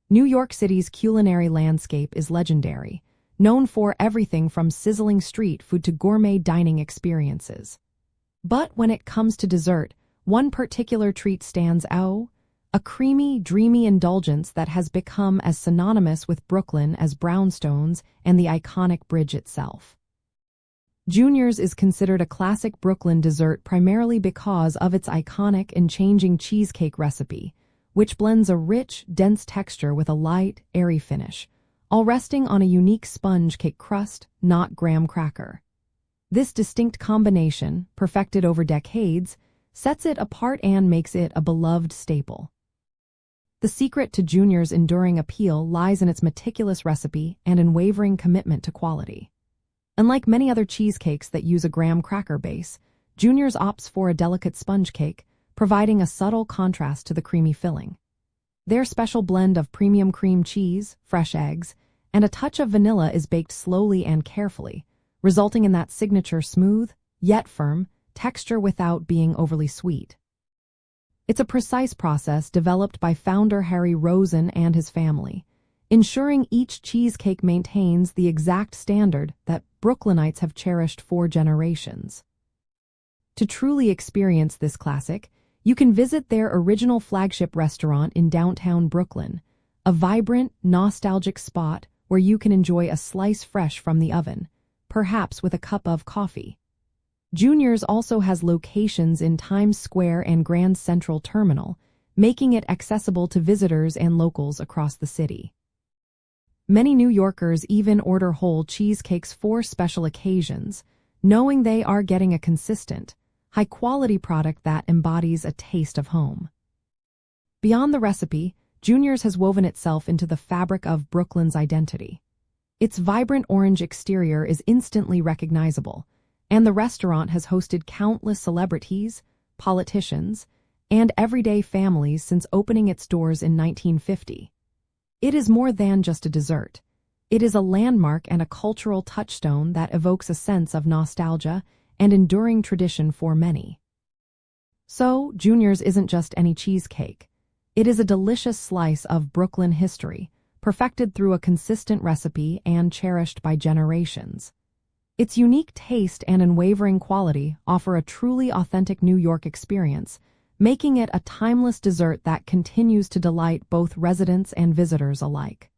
New York City's culinary landscape is legendary, known for everything from sizzling street food to gourmet dining experiences. But when it comes to dessert, one particular treat stands out, a creamy, dreamy indulgence that has become as synonymous with Brooklyn as brownstones and the iconic bridge itself. Junior's is considered a classic Brooklyn dessert primarily because of its iconic and changing cheesecake recipe, which blends a rich, dense texture with a light, airy finish, all resting on a unique sponge cake crust, not graham cracker. This distinct combination, perfected over decades, sets it apart and makes it a beloved staple. The secret to Junior's enduring appeal lies in its meticulous recipe and unwavering commitment to quality. Unlike many other cheesecakes that use a graham cracker base, Junior's opts for a delicate sponge cake, providing a subtle contrast to the creamy filling. Their special blend of premium cream cheese, fresh eggs, and a touch of vanilla is baked slowly and carefully, resulting in that signature smooth, yet firm, texture without being overly sweet. It's a precise process developed by founder Harry Rosen and his family, ensuring each cheesecake maintains the exact standard that Brooklynites have cherished for generations. To truly experience this classic, you can visit their original flagship restaurant in downtown Brooklyn, a vibrant, nostalgic spot where you can enjoy a slice fresh from the oven, perhaps with a cup of coffee. Junior's also has locations in Times Square and Grand Central Terminal, making it accessible to visitors and locals across the city. Many New Yorkers even order whole cheesecakes for special occasions, knowing they are getting a consistent, high-quality product that embodies a taste of home. Beyond the recipe, Junior's has woven itself into the fabric of Brooklyn's identity. Its vibrant orange exterior is instantly recognizable, and the restaurant has hosted countless celebrities, politicians, and everyday families since opening its doors in 1950. It is more than just a dessert. It is a landmark and a cultural touchstone that evokes a sense of nostalgia and enduring tradition for many. So, Junior's isn't just any cheesecake. It is a delicious slice of Brooklyn history, perfected through a consistent recipe and cherished by generations. Its unique taste and unwavering quality offer a truly authentic New York experience, making it a timeless dessert that continues to delight both residents and visitors alike.